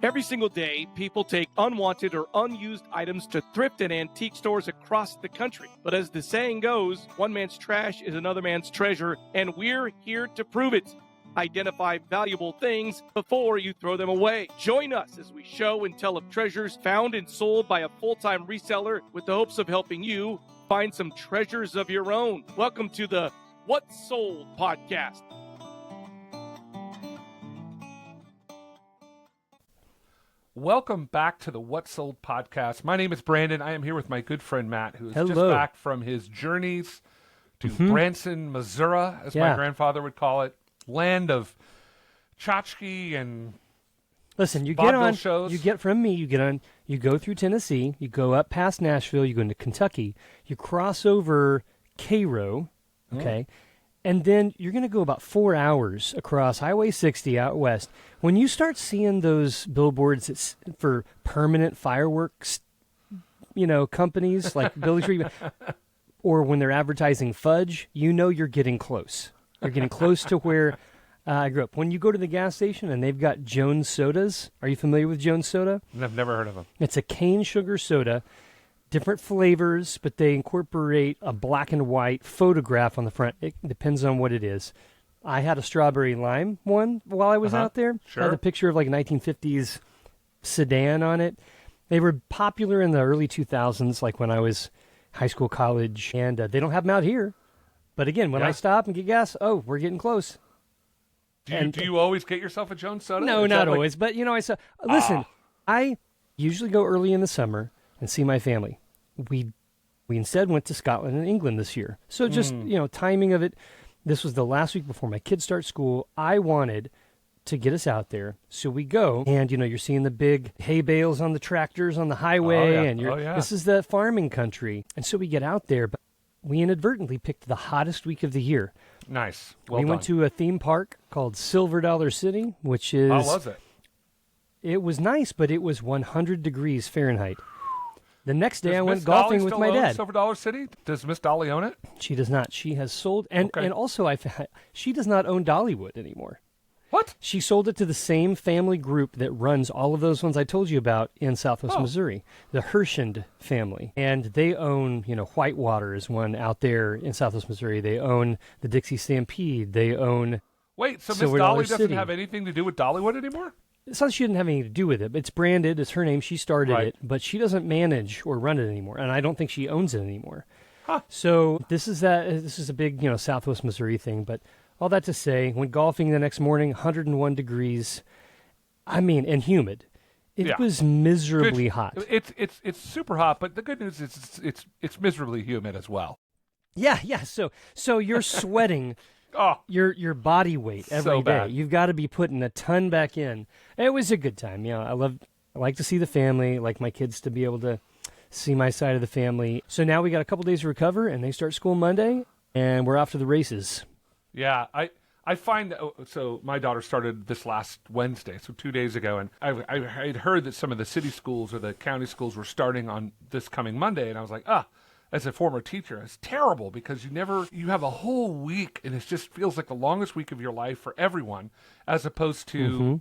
Every single day, people take unwanted or unused items to thrift and antique stores across the country. But as the saying goes, one man's trash is another man's treasure, and we're here to prove it. Identify valuable things before you throw them away. Join us as we show and tell of treasures found and sold by a full-time reseller with the hopes of helping you find some treasures of your own. Welcome to the What's Sold podcast. Welcome back to the What's Sold podcast. My name is Brandon. I am here with my good friend Matt, who is Hello. just back from his journeys to Branson, Missouri, as my grandfather would call it, land of tchotchke and listen. You vaudeville get on. shows. You get from me. You get on. You go through Tennessee. You go up past Nashville. You go into Kentucky. You cross over Cairo. Okay. And then you're going to go about 4 hours across Highway 60 out west. When you start seeing those billboards for permanent fireworks, companies like Billy Tree, or when they're advertising fudge, you're getting close. You're getting close to where I grew up. When you go to the gas station and they've got Jones sodas, are you familiar with Jones soda? I've never heard of them. It's a cane sugar soda. Different flavors, but they incorporate a black and white photograph on the front. It depends on what it is. I had a strawberry lime one while I was out there. Sure. I had a picture of like a 1950s sedan on it. They were popular in the early 2000s, like when I was high school, college, and they don't have them out here. But again, when I stop and get gas, we're getting close. Do you always get yourself a Jones soda? No, not always. But, I usually go early in the summer and see my family. We instead went to Scotland and England this year. So just, timing of it, this was the last week before my kids start school. I wanted to get us out there. So we go, and, you're seeing the big hay bales on the tractors on the highway, and this is the farming country. And so we get out there, but we inadvertently picked the hottest week of the year. Nice. We went to a theme park called Silver Dollar City, which is... How was it? It was nice, but it was 100 degrees Fahrenheit. The next day, I went Miss golfing Dolly with still my own dad. Silver Dollar City? Does Miss Dolly own it? She does not. She has sold, and also she does not own Dollywood anymore. What? She sold it to the same family group that runs all of those ones I told you about in Southwest Missouri, the Hershend family, and they own, Whitewater is one out there in Southwest Missouri. They own the Dixie Stampede. They own. Wait, so Miss Silver Dolly Dollar doesn't City. have anything to do with Dollywood anymore? It's not she didn't have anything to do with it, but it's branded. It's her name. She started it, but she doesn't manage or run it anymore, and I don't think she owns it anymore. Huh. So this is a big, Southwest Missouri thing. But all that to say, went golfing the next morning, 101 degrees. and humid. It was miserably hot. It's super hot, but the good news is it's miserably humid as well. Yeah. So you're sweating. Your body weight every day. You've got to be putting a ton back in. It was a good time. I like to see the family, like my kids to be able to see my side of the family. So now we got a couple days to recover, and they start school Monday, and we're off to the races. Yeah, I find that, so my daughter started this last Wednesday, so 2 days ago, and I had heard that some of the city schools or the county schools were starting on this coming Monday, and I was like, as a former teacher, it's terrible because you have a whole week and it just feels like the longest week of your life for everyone, as opposed to,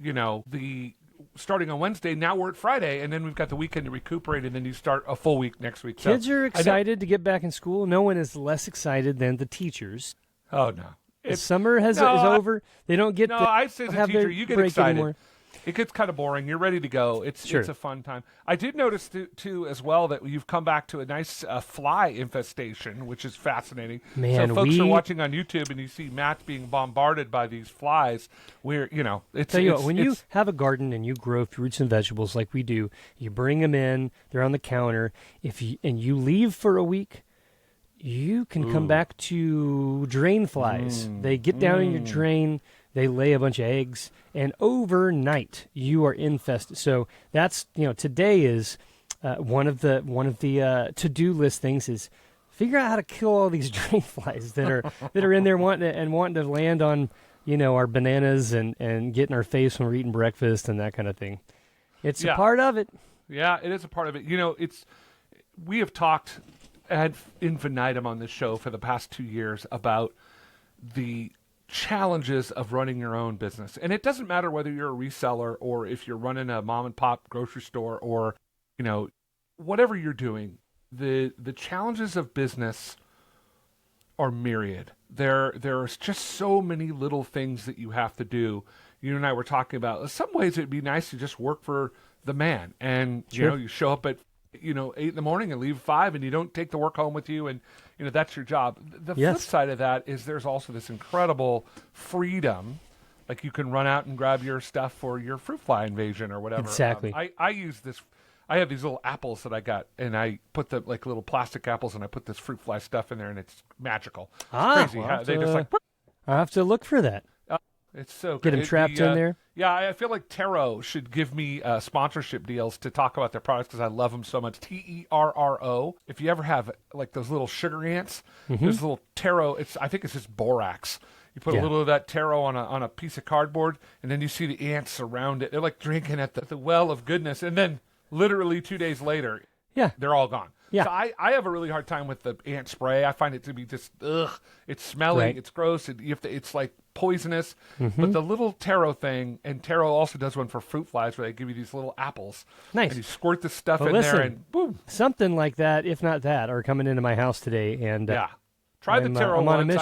the starting on Wednesday. Now we're at Friday, and then we've got the weekend to recuperate, and then you start a full week next week. Kids are excited to get back in school. No one is less excited than the teachers. Oh, no. Summer is over. They don't get I say as a teacher, you get excited. Anymore. It gets kind of boring. You're ready to go. It's a fun time. I did notice, too, as well, that you've come back to a nice fly infestation, which is fascinating. Man, so folks are watching on YouTube, and you see Matt being bombarded by these flies. When you have a garden and you grow fruits and vegetables like we do, you bring them in. They're on the counter. And you leave for a week, you can come back to drain flies. They get down in your drain. They lay a bunch of eggs, and overnight you are infested. So that's today is one of the to-do list things is figure out how to kill all these drain flies that are in there wanting to land on our bananas and get in our face when we're eating breakfast and that kind of thing. It's a part of it. Yeah, it is a part of it. We have talked ad infinitum on this show for the past 2 years about the challenges of running your own business. And it doesn't matter whether you're a reseller or if you're running a mom and pop grocery store or, whatever you're doing, the challenges of business are myriad. There's just so many little things that you have to do. You and I were talking about, in some ways it'd be nice to just work for the man. And, you show up at 8 in the morning and leave at 5, and you don't take the work home with you, and that's your job. The flip side of that is there's also this incredible freedom. Like you can run out and grab your stuff for your fruit fly invasion or whatever. Exactly. I use this. I have these little apples that I got, and I put the little plastic apples, and I put this fruit fly stuff in there, and it's magical. It's crazy. Well, They just like. I have to look for that. It's so get them trapped in there. Yeah, I feel like Taro should give me sponsorship deals to talk about their products because I love them so much. TERRO. If you ever have like those little sugar ants, there's a little Taro. I think it's just borax. You put a little of that taro on a piece of cardboard, and then you see the ants around it. They're like drinking at the well of goodness, and then literally 2 days later, they're all gone. Yeah. So I have a really hard time with the ant spray. I find it to be just it's smelly, it's gross, it's like poisonous. But the little taro thing, and Taro also does one for fruit flies where they give you these little apples. Nice. And you squirt the stuff in listen, there, and boom. Something like that, if not that, are coming into my house today, and try the taro I'm on a ones. mission.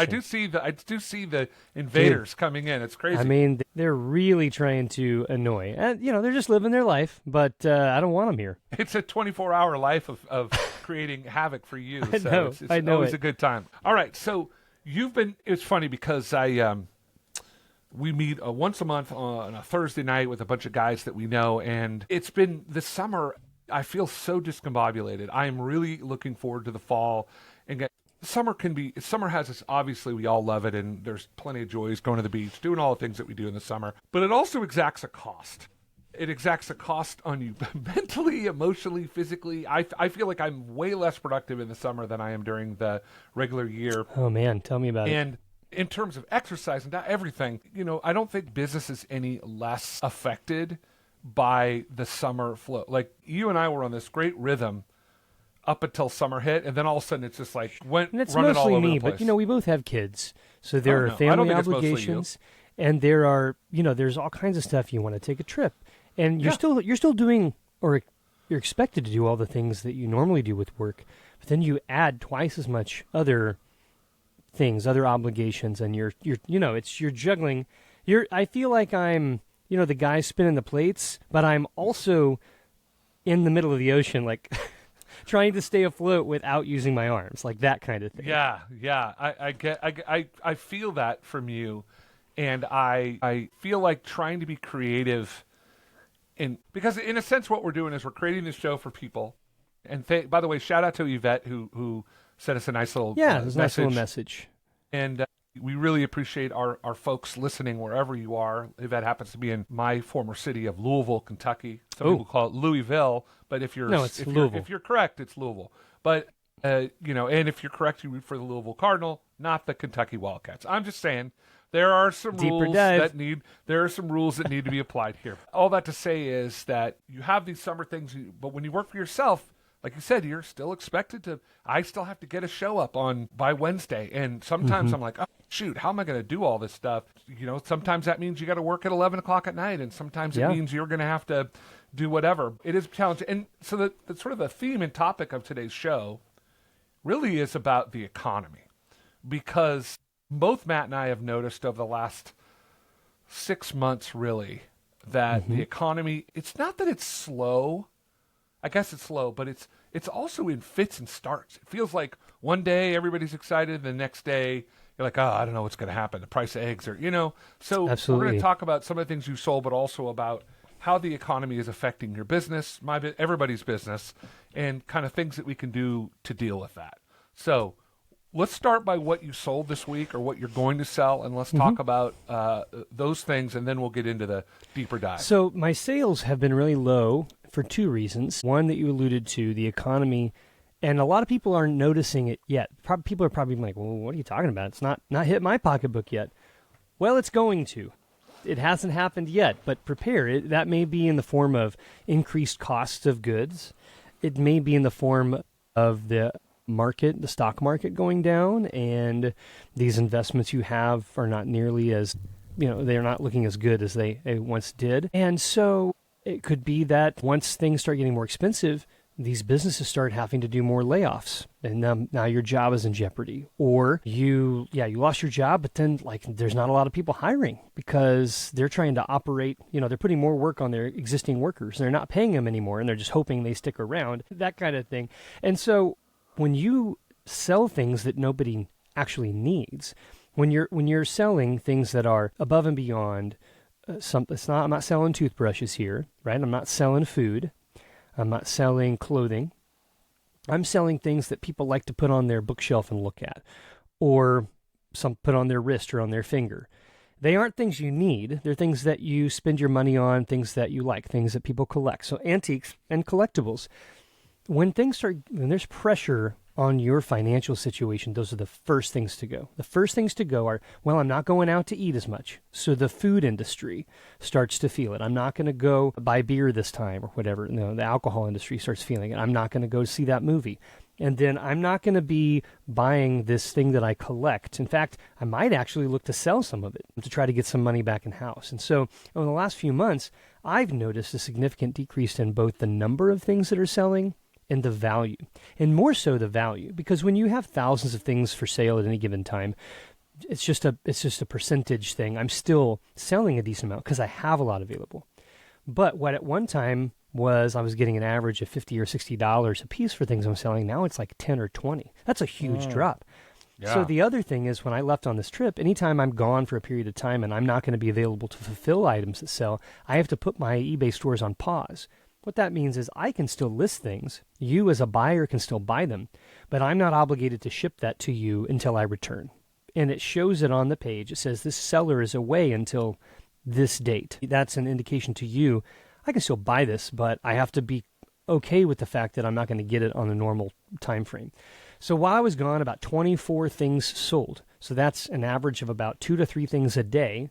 I do see the invaders coming in. It's crazy. I mean, they're really trying to annoy, and they're just living their life. But I don't want them here. It's a 24-hour life of creating havoc for you. I so know. It's I know always it. a good time. All right, so it's funny because we meet once a month on a Thursday night with a bunch of guys that we know, and it's been this summer. I feel so discombobulated. I am really looking forward to the fall, and summer has this, obviously we all love it, and there's plenty of joys going to the beach, doing all the things that we do in the summer, but it also exacts a cost. It exacts a cost on you mentally, emotionally, physically. I feel like I'm way less productive in the summer than I am during the regular year. Oh man, tell me about it. And in terms of exercise and everything, I don't think business is any less affected by the summer flow. Like you and I were on this great rhythm up until summer hit, and then all of a sudden it's just like and it's running mostly all over me, the place. but we both have kids, so there are family obligations, and there are there's all kinds of stuff. You want to take a trip, and you're still doing, or you're expected to do all the things that you normally do with work, but then you add twice as much other things, other obligations, and you're juggling. I feel like I'm the guy spinning the plates, but I'm also in the middle of the ocean, like. Trying to stay afloat without using my arms, like that kind of thing. Yeah. I feel that from you, and I feel like trying to be creative, because in a sense what we're doing is we're creating this show for people. And by the way, shout out to Yvette who sent us a nice little nice little message. And we really appreciate our folks listening wherever you are. Yvette happens to be in my former city of Louisville, Kentucky. Some people call it Louisville, but if you're correct, it's Louisville. But and if you're correct, you root for the Louisville Cardinal, not the Kentucky Wildcats. I'm just saying there are some rules that need to be applied here. All that to say is that you have these summer things, but when you work for yourself, like you said, you're still expected to. I still have to get a show up by Wednesday, and sometimes I'm like, oh shoot, how am I going to do all this stuff? Sometimes that means you got to work at 11 o'clock at night, and sometimes it means you're going to have to do whatever. It is challenging, and so the sort of the theme and topic of today's show really is about the economy, because both Matt and I have noticed over the last 6 months, really, that the economy. It's not that it's slow. I guess it's slow, but it's also in fits and starts. It feels like one day everybody's excited, and the next day you're like, oh, I don't know what's going to happen. The price of eggs are, So Absolutely. We're going to talk about some of the things you sold, but also about how the economy is affecting your business, everybody's business, and kind of things that we can do to deal with that. So let's start by what you sold this week or what you're going to sell, and let's talk about those things, and then we'll get into the deeper dive. So my sales have been really low for two reasons. One that you alluded to, the economy, and a lot of people aren't noticing it yet. People are probably like, well, what are you talking about? It's not hit my pocketbook yet. Well, it's going to. It hasn't happened yet, but prepare. That may be in the form of increased costs of goods. It may be in the form of the market, the stock market going down, and these investments you have are not nearly as, they're not looking as good as they once did. And so it could be that once things start getting more expensive, these businesses start having to do more layoffs, and now your job is in jeopardy. Or you lost your job, but then there's not a lot of people hiring because they're trying to operate, they're putting more work on their existing workers. They're not paying them anymore, and they're just hoping they stick around, that kind of thing. And so when you sell things that nobody actually needs, when you're selling things that are above and beyond, I'm not selling toothbrushes here, right? I'm not selling food. I'm not selling clothing. I'm selling things that people like to put on their bookshelf and look at, or some put on their wrist or on their finger. They aren't things you need. They're things that you spend your money on, things that you like, things that people collect. So antiques and collectibles. When there's pressure on your financial situation, those are the first things to go. The first things to go are, I'm not going out to eat as much. So the food industry starts to feel it. I'm not going to go buy beer this time or whatever. The alcohol industry starts feeling it. I'm not going to go see that movie. And then I'm not going to be buying this thing that I collect. In fact, I might actually look to sell some of it to try to get some money back in house. And so over the last few months, I've noticed a significant decrease in both the number of things that are selling and the value, and more so the value, because when you have thousands of things for sale at any given time, it's just a percentage thing. I'm still selling a decent amount because I have a lot available. But what at one time I was getting an average of $50 or $60 a piece for things I'm selling. Now it's like 10 or 20. That's a huge drop. Yeah. So the other thing is, when I left on this trip, anytime I'm gone for a period of time and I'm not going to be available to fulfill items that sell, I have to put my eBay stores on pause. What that means is I can still list things. You as a buyer can still buy them, but I'm not obligated to ship that to you until I return. And it shows it on the page. It says this seller is away until this date. That's an indication to you. I can still buy this, but I have to be okay with the fact that I'm not going to get it on the normal time frame. So while I was gone, about 24 things sold. So that's an average of about 2 to 3 things a day,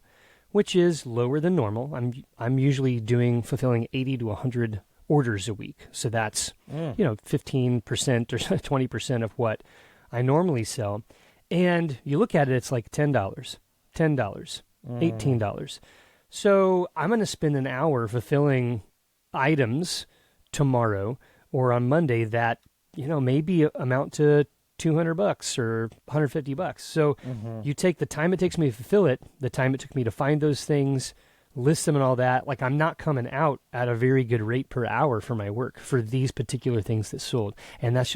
which is lower than normal. I'm usually fulfilling 80 to 100 orders a week. So that's 15% or 20% of what I normally sell. And you look at it, it's like $10, $18. So I'm going to spend an hour fulfilling items tomorrow or on Monday that maybe amount to $200 or $150. So you take the time it takes me to fulfill it, the time it took me to find those things, list them and all that. I'm not coming out at a very good rate per hour for my work for these particular things that sold. And that's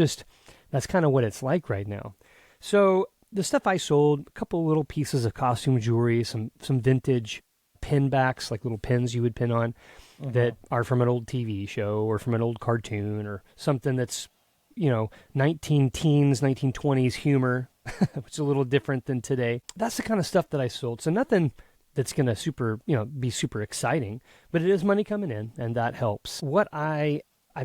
kind of what it's like right now. So the stuff I sold, a couple little pieces of costume jewelry, some vintage pin backs, like little pins you would pin on that are from an old TV show or from an old cartoon or something that's 1920s humor, which is a little different than today. That's the kind of stuff that I sold. So nothing that's going to be super exciting, but it is money coming in, and that helps. What I've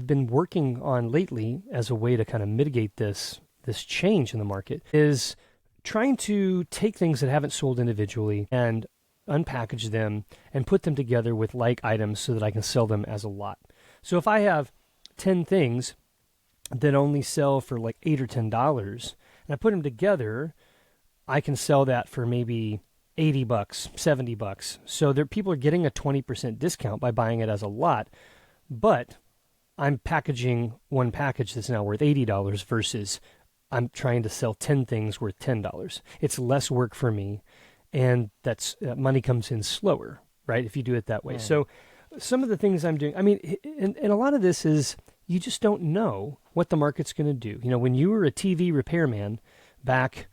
been working on lately as a way to kind of mitigate this change in the market is trying to take things that haven't sold individually and unpackage them and put them together with like items so that I can sell them as a lot. So if I have 10 things that only sell for like $8 or $10, and I put them together, I can sell that for maybe $80, $70. So people are getting a 20% discount by buying it as a lot, but I'm packaging one package that's now worth $80 versus I'm trying to sell 10 things worth $10. It's less work for me, and that money comes in slower, right, if you do it that way. So some of the things I'm doing, and a lot of this is you just don't know what the market's going to do. When you were a TV repairman back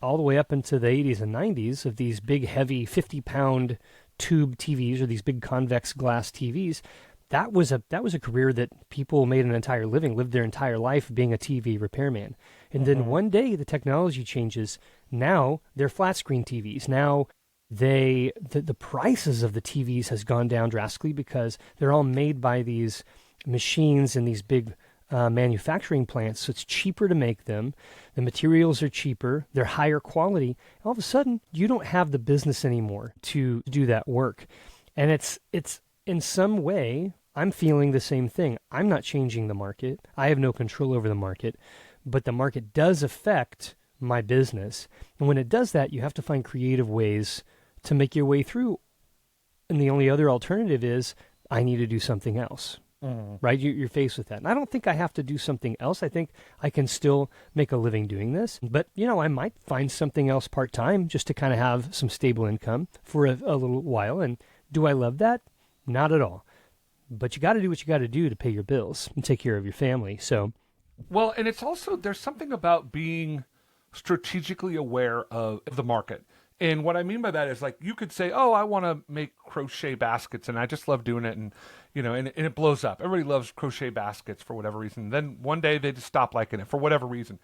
all the way up into the 80s and 90s of these big, heavy 50-pound tube TVs or these big convex glass TVs, that was a career that people made an entire living, lived their entire life being a TV repairman. And then one day the technology changes. Now they're flat screen TVs. Now the prices of the TVs has gone down drastically because they're all made by these machines in these big manufacturing plants, so it's cheaper to make them. The materials are cheaper. They're higher quality. All of a sudden, you don't have the business anymore to do that work. And it's in some way, I'm feeling the same thing. I'm not changing the market. I have no control over the market. but the market does affect my business. And when it does that, you have to find creative ways to make your way through. And the only other alternative is I need to do something else. Right? You're faced with that. And I don't think I have to do something else. I think I can still make a living doing this. But, I might find something else part-time just to kind of have some stable income for a little while. And do I love that? Not at all. But you got to do what you got to do to pay your bills and take care of your family. So, well, and it's also, there's something about being strategically aware of the market. And what I mean by that is, like, you could say, oh, I want to make crochet baskets and I just love doing it. And, and it blows up. Everybody loves crochet baskets for whatever reason. Then one day they just stop liking it for whatever reason.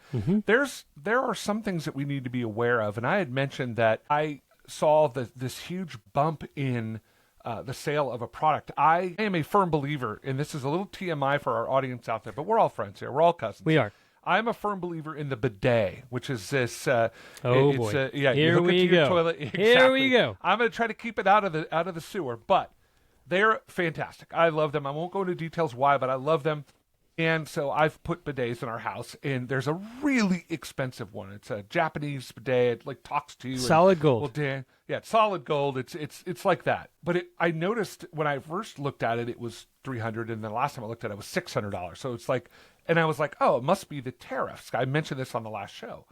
There are some things that we need to be aware of. And I had mentioned that I saw this huge bump in the sale of a product. I am a firm believer, and this is a little TMI for our audience out there, but we're all friends here. We're all cousins. We are. I'm a firm believer in the bidet, which is this. Boy! Here we go. Toilet. Exactly. Here we go. I'm going to try to keep it out of the sewer, but they're fantastic. I love them. I won't go into details why, but I love them. And so I've put bidets in our house, and there's a really expensive one. It's a Japanese bidet. It talks to you. Solid gold. Well, it's solid gold. It's like that. But I noticed when I first looked at it, it was $300, and the last time I looked at it, it was $600. So it's like. And I was like, oh, it must be the tariffs. I mentioned this on the last show.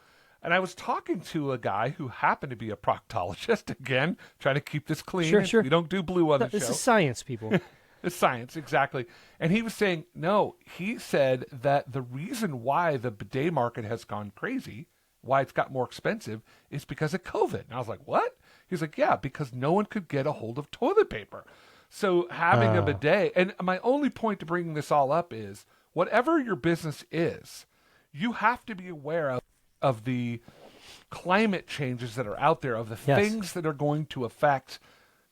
And I was talking to a guy who happened to be a proctologist, again, trying to keep this clean. Sure. We don't do blue on the show. This is science, people. It's science, exactly. And he was saying, no, he said that the reason why the bidet market has gone crazy, why it's got more expensive, is because of COVID. And I was like, what? He's like, yeah, because no one could get a hold of toilet paper. So having a bidet, and my only point to bringing this all up is, whatever your business is, you have to be aware of the climate changes that are out there, of the things that are going to affect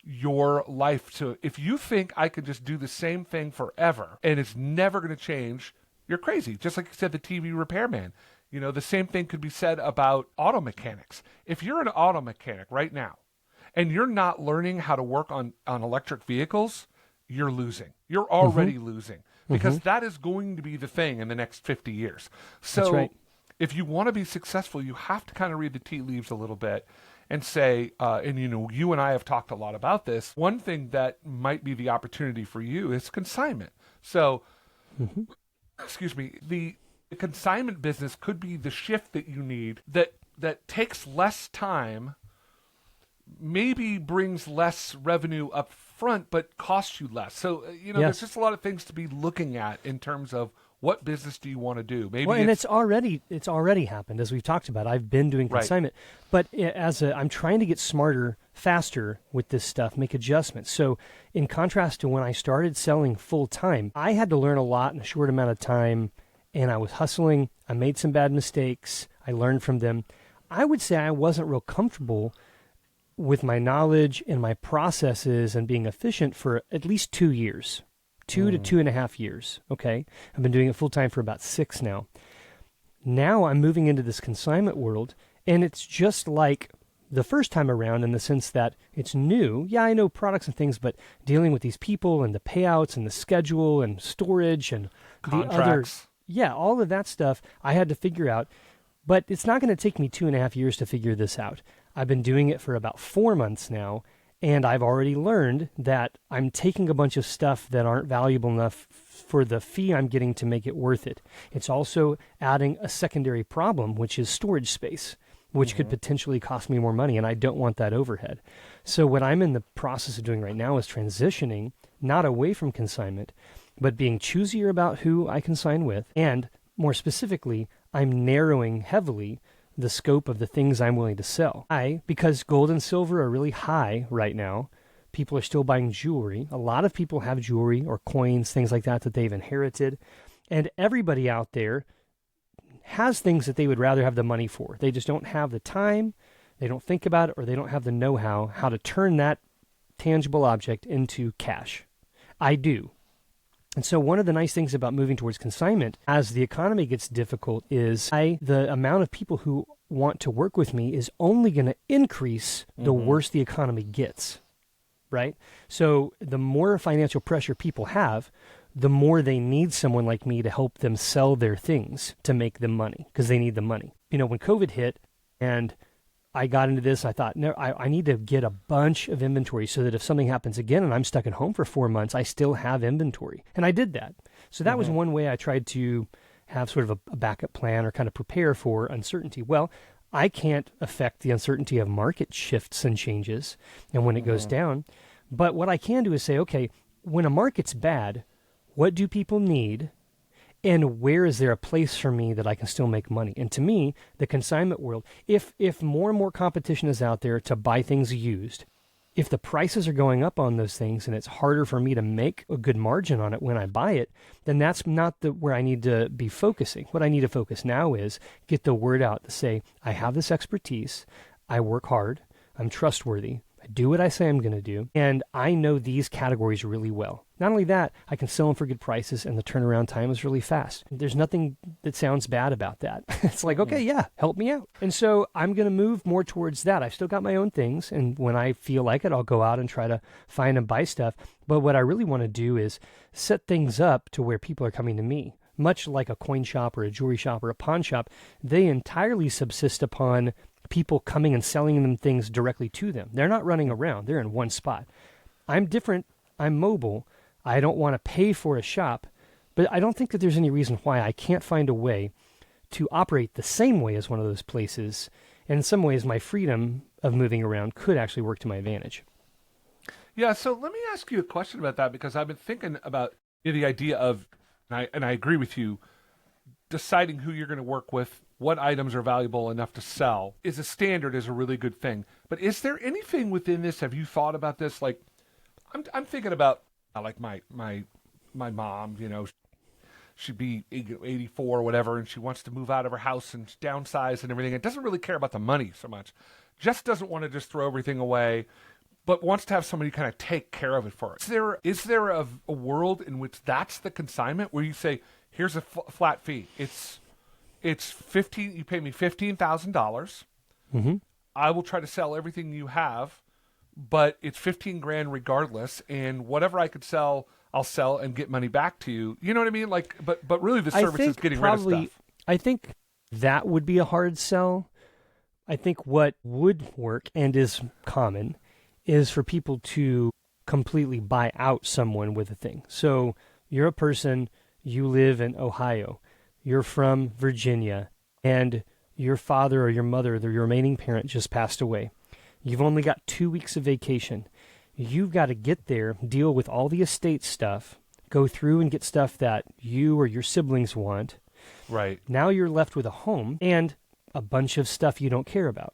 your life. So if you think I could just do the same thing forever and it's never going to change, you're crazy. Just like you said, the TV repairman. The same thing could be said about auto mechanics. If you're an auto mechanic right now and you're not learning how to work on electric vehicles, you're losing. You're already losing. Because that is going to be the thing in the next 50 years. So That's right. If you want to be successful, you have to kind of read the tea leaves a little bit and say, you and I have talked a lot about this. One thing that might be the opportunity for you is consignment. So, excuse me, the consignment business could be the shift that you need that takes less time, maybe brings less revenue up front, but costs you less. So, there's just a lot of things to be looking at in terms of what business do you want to do. Maybe and it's already happened, as we've talked about. I've been doing consignment, but I'm trying to get smarter, faster with this stuff, make adjustments. So in contrast to when I started selling full time, I had to learn a lot in a short amount of time, and I was hustling. I made some bad mistakes. I learned from them. I would say I wasn't real comfortable with my knowledge and my processes and being efficient for at least 2 years, 2 to 2.5 years. Okay. I've been doing it full time for about 6 now. Now I'm moving into this consignment world, and it's just like the first time around in the sense that it's new. Yeah, I know products and things, but dealing with these people and the payouts and the schedule and storage and contracts. All of that stuff I had to figure out. But it's not going to take me 2.5 years to figure this out. I've been doing it for about 4 months now, and I've already learned that I'm taking a bunch of stuff that aren't valuable enough for the fee I'm getting to make it worth it. It's also adding a secondary problem, which is storage space, which could potentially cost me more money, and I don't want that overhead. So what I'm in the process of doing right now is transitioning, not away from consignment, but being choosier about who I consign with, and more specifically, I'm narrowing heavily the scope of the things I'm willing to sell. Because gold and silver are really high right now, people are still buying jewelry. A lot of people have jewelry or coins, things like that they've inherited. And everybody out there has things that they would rather have the money for. They just don't have the time, they don't think about it, or they don't have the know-how how to turn that tangible object into cash. I do. And so one of the nice things about moving towards consignment as the economy gets difficult is the amount of people who want to work with me is only going to increase the worse the economy gets, right? So the more financial pressure people have, the more they need someone like me to help them sell their things to make them money, because they need the money. When COVID hit and I got into this, I thought, no, I need to get a bunch of inventory so that if something happens again and I'm stuck at home for 4 months, I still have inventory. And I did that. So that was one way I tried to have sort of a backup plan or kind of prepare for uncertainty. Well, I can't affect the uncertainty of market shifts and changes and when it goes down. But what I can do is say, okay, when a market's bad, what do people need? And where is there a place for me that I can still make money? And to me, the consignment world, if more and more competition is out there to buy things used, if the prices are going up on those things and it's harder for me to make a good margin on it when I buy it, then that's not where I need to be focusing. What I need to focus now is get the word out to say, I have this expertise, I work hard, I'm trustworthy, I do what I say I'm going to do, and I know these categories really well. Not only that, I can sell them for good prices, and the turnaround time is really fast. There's nothing that sounds bad about that. It's like, okay, yeah, help me out. And so I'm going to move more towards that. I've still got my own things, and when I feel like it, I'll go out and try to find and buy stuff. But what I really want to do is set things up to where people are coming to me. Much like a coin shop or a jewelry shop or a pawn shop, they entirely subsist upon people coming and selling them things directly to them. They're not running around. They're in one spot. I'm different. I'm mobile. I don't want to pay for a shop, but I don't think that there's any reason why I can't find a way to operate the same way as one of those places. And in some ways, my freedom of moving around could actually work to my advantage. Yeah, so let me ask you a question about that, because I've been thinking about the idea of, and I agree with you, deciding who you're going to work with, what items are valuable enough to sell is a standard, is a really good thing. But is there anything within this? Have you thought about this? Like, I'm thinking about like my mom. She'd be 84 or whatever, and she wants to move out of her house and downsize and everything. It doesn't really care about the money so much. Just doesn't want to just throw everything away, but wants to have somebody kind of take care of it for her. Is there a world in which that's the consignment where you say, here's a flat fee. It's 15. You pay me $15,000. Mm-hmm. I will try to sell everything you have, but it's $15,000 regardless. And whatever I could sell, I'll sell and get money back to you. You know what I mean? Like, but really, the service is getting rid of stuff. I think that would be a hard sell. I think what would work and is common is for people to completely buy out someone with a thing. So you're a person, you live in Ohio, you're from Virginia, and your father or your mother, your remaining parent, just passed away. You've only got 2 weeks of vacation. You've got to get there, deal with all the estate stuff, go through and get stuff that you or your siblings want. Right. Now you're left with a home and a bunch of stuff you don't care about.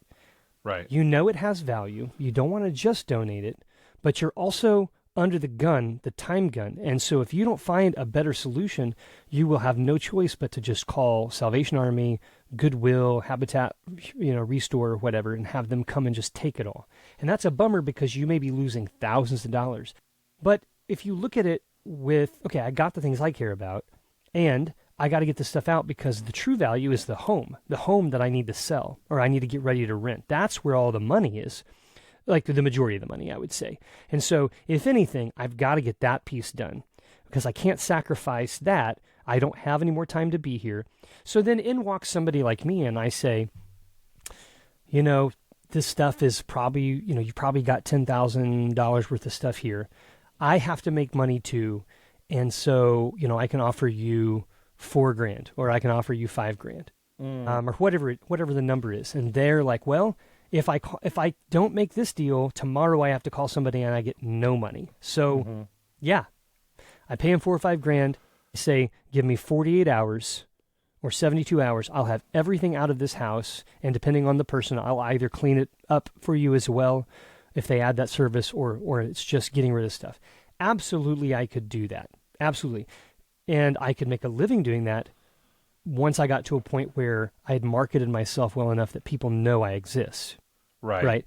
Right. You know it has value. You don't want to just donate it, but you're also under the gun, the time gun. And so if you don't find a better solution, you will have no choice but to just call Salvation Army, Goodwill, Habitat, Restore, whatever, and have them come and just take it all. And that's a bummer because you may be losing thousands of dollars. But if you look at it with, okay, I got the things I care about, and I got to get this stuff out because the true value is the home that I need to sell or I need to get ready to rent. That's where all the money is. Like the majority of the money, I would say. And so, if anything, I've got to get that piece done because I can't sacrifice that. I don't have any more time to be here. So then in walks somebody like me and I say, this stuff is probably, you probably got $10,000 worth of stuff here. I have to make money too. And so, I can offer you $4,000 or I can offer you $5,000 or whatever the number is. And they're like, well, if I don't make this deal, tomorrow I have to call somebody and I get no money. So, yeah, I pay them $4,000 or $5,000. I say, give me 48 hours or 72 hours. I'll have everything out of this house. And depending on the person, I'll either clean it up for you as well if they add that service or it's just getting rid of stuff. Absolutely, I could do that. Absolutely. And I could make a living doing that once I got to a point where I had marketed myself well enough that people know I exist. Right.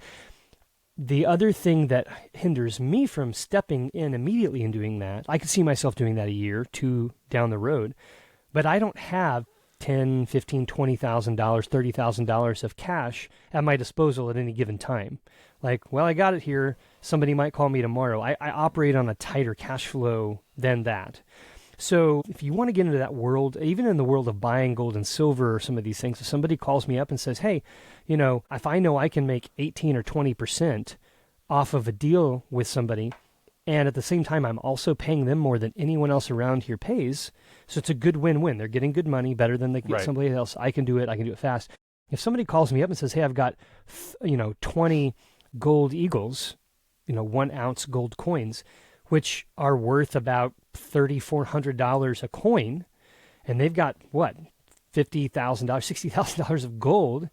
The other thing that hinders me from stepping in immediately and doing that, I could see myself doing that a year, 2 down the road, but I don't have $10,000, $15,000, $20,000, $30,000 of cash at my disposal at any given time. Like, well, I got it here. Somebody might call me tomorrow. I operate on a tighter cash flow than that. So if you want to get into that world, even in the world of buying gold and silver or some of these things, if somebody calls me up and says, hey, if I know I can make 18 or 20% off of a deal with somebody, and at the same time, I'm also paying them more than anyone else around here pays. So it's a good win-win. They're getting good money, better than they get somebody else. I can do it fast. If somebody calls me up and says, hey, I've got, 20 gold eagles, 1 ounce gold coins, which are worth about $3,400 a coin, and they've got, $50,000, $60,000 of gold,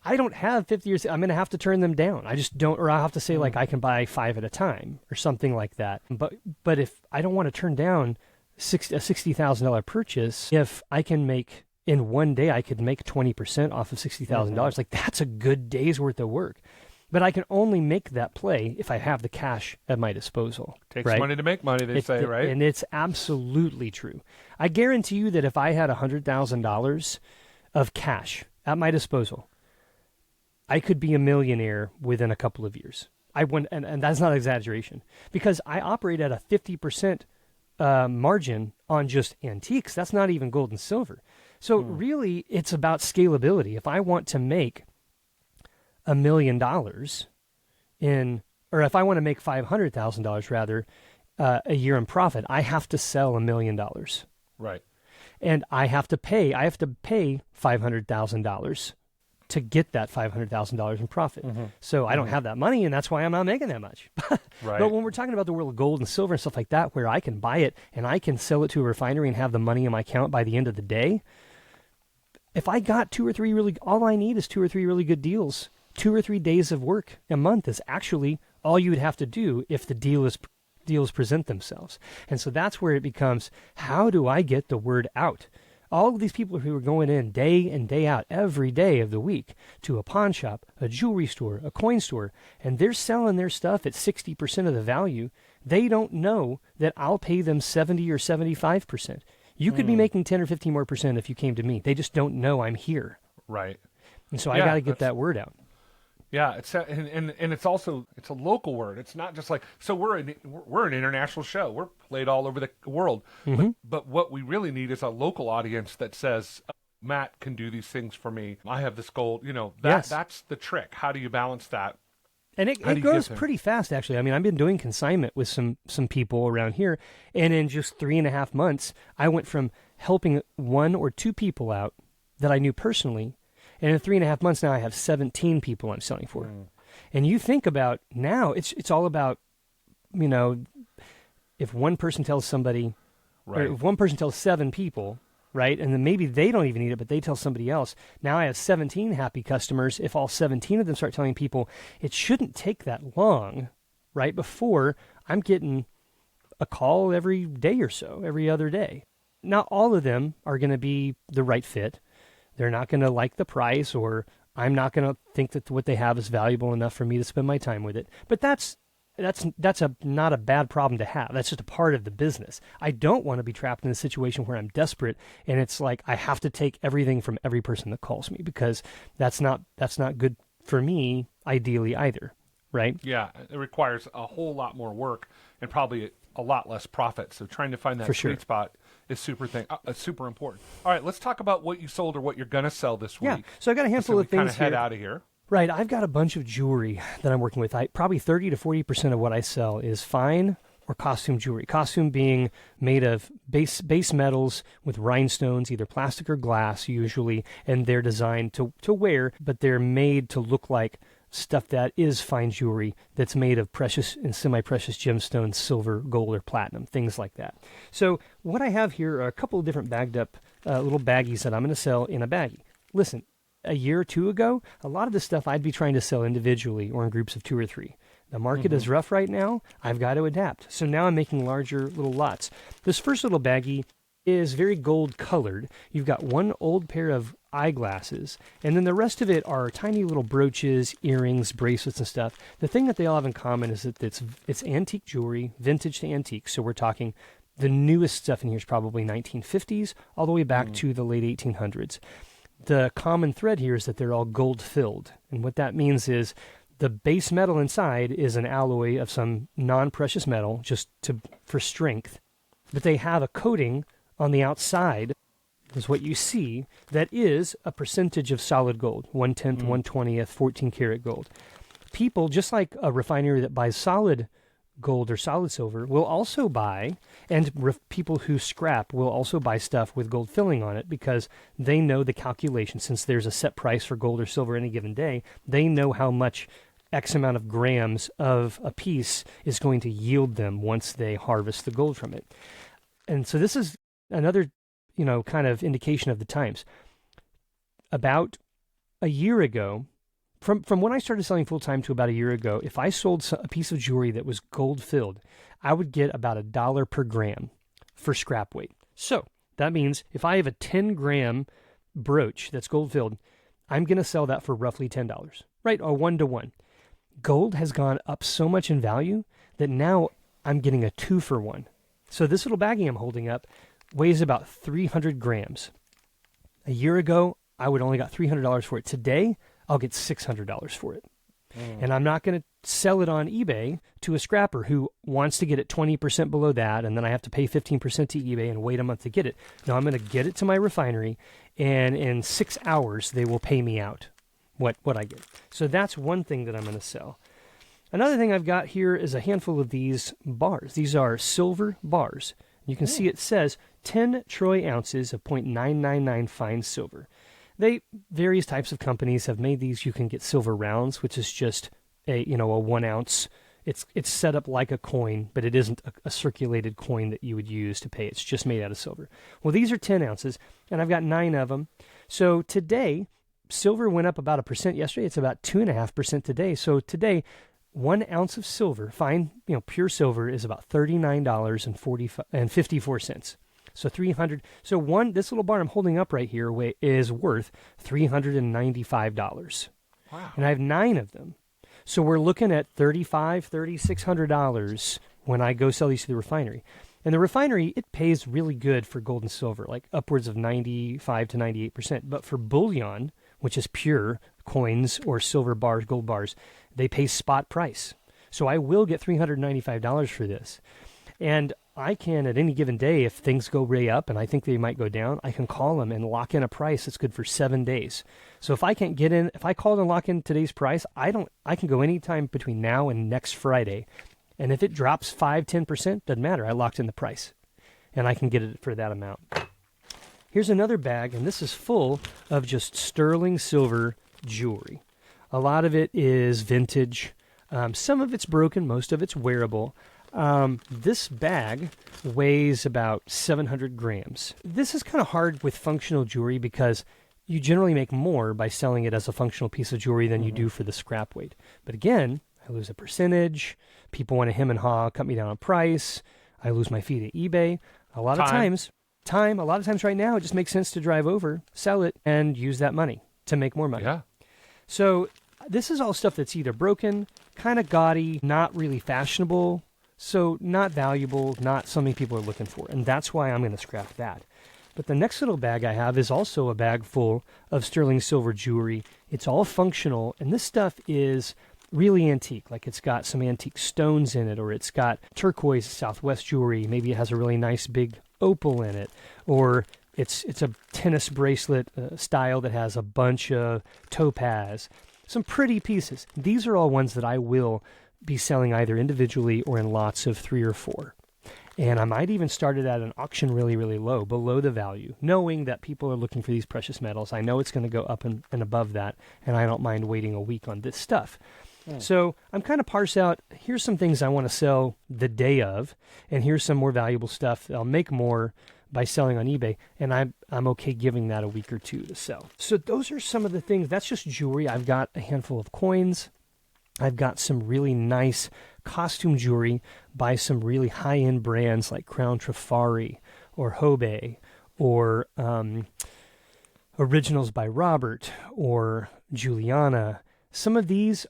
I don't have 50 years. I'm going to have to turn them down. I just don't, or I'll have to say I can buy 5 at a time or something like that. But if I don't want to turn down a $60,000 purchase, if I can make in one day, I could make 20% off of $60,000. Like that's a good day's worth of work. But I can only make that play if I have the cash at my disposal. Takes money to make money, they say, right? And it's absolutely true. I guarantee you that if I had $100,000 of cash at my disposal, I could be a millionaire within a couple of years. And that's not exaggeration, because I operate at a 50% margin on just antiques. That's not even gold and silver. So really, it's about scalability. If I want to make $1 million or if I want to make $500,000 rather a year in profit, I have to sell $1 million. Right. And I have to pay $500,000 to get that $500,000 in profit. So I don't have that money, and that's why I'm not making that much. Right. But when we're talking about the world of gold and silver and stuff like that, where I can buy it and I can sell it to a refinery and have the money in my account by the end of the day, if I got 2 or 3 all I need is 2 or 3 really good deals. 2 or 3 days of work a month is actually all you would have to do if the deals present themselves. And so that's where it becomes, how do I get the word out? All of these people who are going in day out, every day of the week, to a pawn shop, a jewelry store, a coin store, and they're selling their stuff at 60% of the value, they don't know that I'll pay them 70 or 75%. You could be making 10 or 15 more percent if you came to me. They just don't know I'm here. Right. And so I got to get that word out. Yeah, it's and it's also a local word. It's not just like, so we're an international show. We're played all over the world. But what we really need is a local audience that says, Matt can do these things for me. I have this goal. That's the trick. How do you balance that? And it goes pretty fast, actually. I mean, I've been doing consignment with some people around here, and in just 3.5 months, I went from helping 1 or 2 people out that I knew personally, and in 3.5 months now, I have 17 people I'm selling for. And you think about now, it's all about, if one person tells somebody, or if one person tells 7 people, right, and then maybe they don't even need it, but they tell somebody else. Now I have 17 happy customers. If all 17 of them start telling people, it shouldn't take that long, right, before I'm getting a call every day or so, every other day. Not all of them are going to be the right fit. They're not going to like the price, or I'm not going to think that what they have is valuable enough for me to spend my time with it. But that's not a bad problem to have. That's just a part of the business. I don't want to be trapped in a situation where I'm desperate and it's like I have to take everything from every person that calls me, because that's not good for me ideally either, right? Yeah, it requires a whole lot more work and probably a lot less profit. So trying to find that sweet spot is super important. All right, let's talk about what you sold or what you're going to sell this week. Yeah, so I got a handful of things kind of head here. out of here. Right, I've got a bunch of jewelry that I'm working with. Probably 30 to 40% of what I sell is fine or costume jewelry. Costume being made of base metals with rhinestones, either plastic or glass usually, and they're designed to wear, but they're made to look like stuff that is fine jewelry that's made of precious and semi-precious gemstones, silver, gold, or platinum, things like that. So what I have here are a couple of different bagged up little baggies that I'm going to sell in a baggie. Listen, a year or 2 ago, a lot of this stuff I'd be trying to sell individually or in groups of 2 or 3. The market is rough right now. I've got to adapt. So now I'm making larger little lots. This first little baggie is very gold colored. You've got 1 old pair of eyeglasses, and then the rest of it are tiny little brooches, earrings, bracelets, and stuff. The thing that they all have in common is that it's antique jewelry, vintage to antique. So we're talking the newest stuff in here is probably 1950s all the way back to the late 1800s. The common thread here is that they're all gold-filled, and what that means is the base metal inside is an alloy of some non-precious metal, just for strength. but they have a coating on the outside, is what you see, that is a percentage of solid gold, 1/10, 1/20, 14 karat gold. People, just like a refinery that buys solid gold or solid silver, will also buy, and people who scrap will also buy stuff with gold filling on it because they know the calculation. Since there's a set price for gold or silver any given day, they know how much X amount of grams of a piece is going to yield them once they harvest the gold from it. And so this is another, kind of indication of the times. About a year ago, from when I started selling full-time to about a year ago, if I sold a piece of jewelry that was gold-filled, I would get about $1 per gram for scrap weight. So that means if I have a 10-gram brooch that's gold-filled, I'm going to sell that for roughly $10, right? Or 1-to-1. Gold has gone up so much in value that now I'm getting a 2-for-1. So this little baggie I'm holding up weighs about 300 grams. A year ago, I would only got $300 for it. Today, I'll get $600 for it. And I'm not going to sell it on eBay to a scrapper who wants to get it 20% below that, and then I have to pay 15% to eBay and wait a month to get it. No, I'm going to get it to my refinery, and in 6 hours, they will pay me out what I get. So that's one thing that I'm going to sell. Another thing I've got here is a handful of these bars. These are silver bars. You can see it says 10 troy ounces of 0.999 fine silver. Various types of companies have made these. You can get silver rounds, which is just a 1 ounce. It's set up like a coin, but it isn't a circulated coin that you would use to pay. It's just made out of silver. Well, these are 10 ounces, and I've got 9 of them. So today, silver went up about 1% yesterday. It's about 2.5% today. So today, 1 ounce of silver, fine, pure silver, is about $39.54. So 300. So this little bar I'm holding up right here is worth $395. Wow. And I have 9 of them. So we're looking at $3,600 when I go sell these to the refinery. And the refinery, it pays really good for gold and silver, like upwards of 95 to 98%. But for bullion, which is pure coins or silver bars, gold bars, they pay spot price. So I will get $395 for this. And I can, at any given day, if things go way up and I think they might go down, I can call them and lock in a price that's good for 7 days. So if I can't get in, if I call and lock in today's price, I can go anytime between now and next Friday. And if it drops 5, 10%, doesn't matter. I locked in the price and I can get it for that amount. Here's another bag, and this is full of just sterling silver jewelry. A lot of it is vintage. Some of it's broken, most of it's wearable. This bag weighs about 700 grams. This is kind of hard with functional jewelry because you generally make more by selling it as a functional piece of jewelry than you do for the scrap weight. But again, I lose a percentage. People want to hem and haw, cut me down on price. I lose my fee to eBay. A lot of times right now, it just makes sense to drive over, sell it, and use that money to make more money. Yeah. So this is all stuff that's either broken, kind of gaudy, not really fashionable, so not valuable, not something people are looking for. And that's why I'm going to scrap that. But the next little bag I have is also a bag full of sterling silver jewelry. It's all functional, and this stuff is really antique. Like it's got some antique stones in it, or it's got turquoise Southwest jewelry. Maybe it has a really nice big opal in it, or it's a tennis bracelet style that has a bunch of topaz. Some pretty pieces. These are all ones that I will be selling either individually or in lots of 3 or 4. And I might even start it at an auction really, really low, below the value, knowing that people are looking for these precious metals. I know it's going to go up and above that, and I don't mind waiting a week on this stuff. So I'm kind of parse out, here's some things I want to sell the day of, and here's some more valuable stuff that I'll make more by selling on eBay, and I'm okay giving that a week or 2 to sell. So those are some of the things. That's just jewelry. I've got a handful of coins. I've got some really nice costume jewelry by some really high-end brands like Crown Trafari or Hobe or Originals by Robert or Juliana. Some of these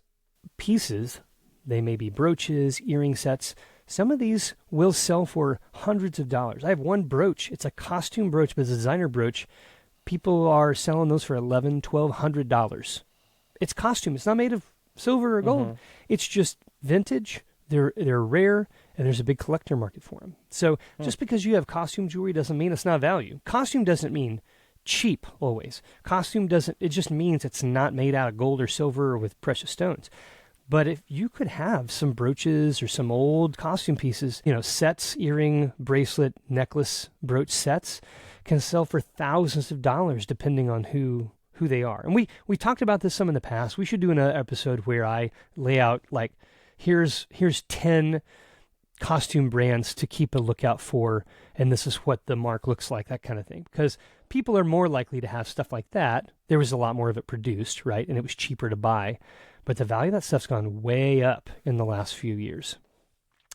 pieces, they may be brooches, earring sets. Some of these will sell for hundreds of dollars. I have one brooch. It's a costume brooch, but it's a designer brooch. People are selling those for $1,100, $1,200. It's costume. It's not made of silver or gold. It's just vintage, they're rare, and there's a big collector market for them. So just because you have costume jewelry doesn't mean it's not value. Costume doesn't mean cheap always. Costume doesn't, it just means it's not made out of gold or silver or with precious stones. But if you could have some brooches or some old costume pieces, sets, earring, bracelet, necklace, brooch sets can sell for thousands of dollars depending on who they are. And we talked about this some in the past. We should do an episode where I lay out like, here's 10 costume brands to keep a lookout for, and this is what the mark looks like, that kind of thing. Because people are more likely to have stuff like that. There was a lot more of it produced, right? And it was cheaper to buy. But the value of that stuff's gone way up in the last few years.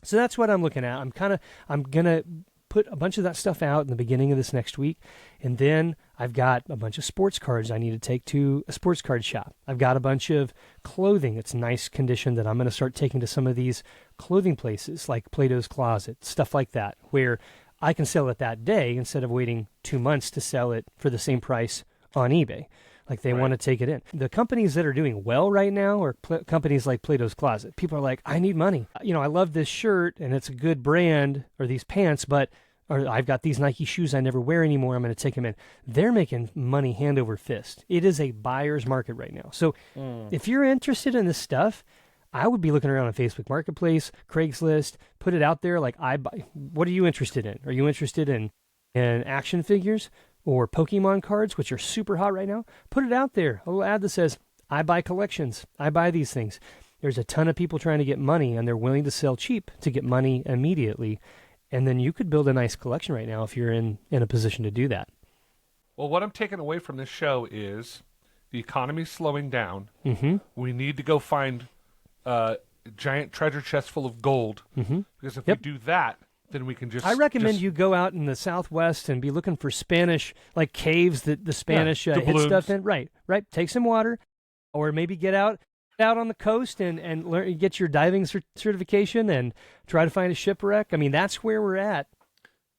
So that's what I'm looking at. I'm going to put a bunch of that stuff out in the beginning of this next week. And then I've got a bunch of sports cards I need to take to a sports card shop. I've got a bunch of clothing that's nice condition that I'm going to start taking to some of these clothing places like Plato's Closet, stuff like that, where I can sell it that day instead of waiting 2 months to sell it for the same price on eBay. Like they want to take it in. The companies that are doing well right now are companies like Plato's Closet. People are like, I need money. I love this shirt and it's a good brand, or these pants, or I've got these Nike shoes I never wear anymore. I'm going to take them in. They're making money hand over fist. It is a buyer's market right now. So if you're interested in this stuff, I would be looking around on Facebook Marketplace, Craigslist, put it out there. Like, what are you interested in? Are you interested in action figures or Pokemon cards, which are super hot right now? Put it out there. A little ad that says, I buy collections. I buy these things. There's a ton of people trying to get money, and they're willing to sell cheap to get money immediately. And then you could build a nice collection right now if you're in a position to do that. Well, what I'm taking away from this show is the economy's slowing down. Mm-hmm. We need to go find a giant treasure chest full of gold. Mm-hmm. Because if we do that, then we can just... I recommend you go out in the Southwest and be looking for Spanish, like caves that the Spanish hid stuff in. Right. Take some water, or maybe get out on the coast and learn, get your diving certification and try to find a shipwreck. I mean, that's where we're at.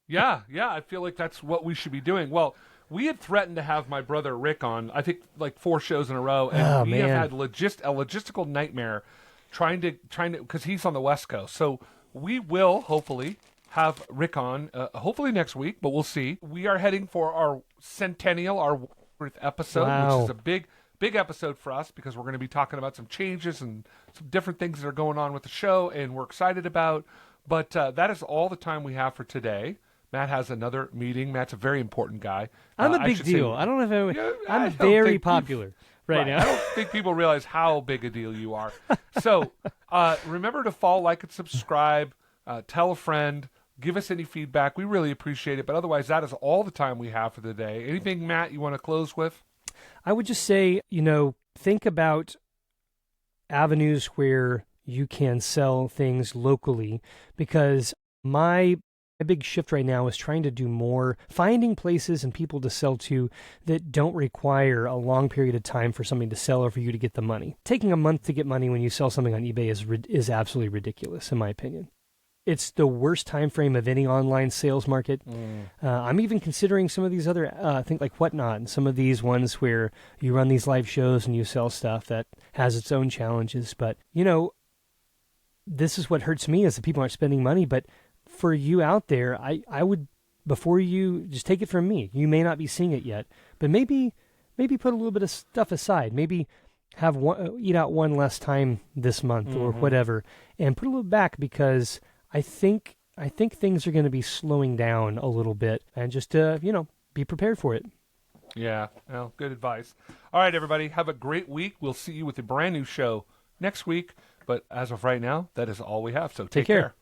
Yeah, I feel like that's what we should be doing. Well, we had threatened to have my brother Rick on, I think, like 4 shows in a row, and we have had a logistical nightmare trying to, because he's on the West Coast. So we will hopefully have Rick on, hopefully next week, but we'll see. We are heading for our centennial, our 100th episode, which is a big episode for us, because we're going to be talking about some changes and some different things that are going on with the show, and we're excited about. But that is all the time we have for today. Matt has another meeting. Matt's a very important guy. I'm a big deal. I don't know if I'm very popular right now. I don't think people realize how big a deal you are. So remember to follow, like, and subscribe. Tell a friend. Give us any feedback. We really appreciate it. But otherwise, that is all the time we have for the day. Anything, Matt, you want to close with? I would just say, think about avenues where you can sell things locally, because my big shift right now is trying to do more, finding places and people to sell to that don't require a long period of time for something to sell or for you to get the money. Taking a month to get money when you sell something on eBay is absolutely ridiculous, in my opinion. It's the worst time frame of any online sales market. I'm even considering some of these other things like Whatnot, and some of these ones where you run these live shows and you sell stuff that has its own challenges. But, this is what hurts me, is that people aren't spending money. But for you out there, I would, before you, just take it from me. You may not be seeing it yet, but maybe put a little bit of stuff aside. Maybe eat out one less time this month or whatever, and put a little back, because I think things are going to be slowing down a little bit, and just be prepared for it. Yeah, well, good advice. All right, everybody, have a great week. We'll see you with a brand new show next week. But as of right now, that is all we have. So take care.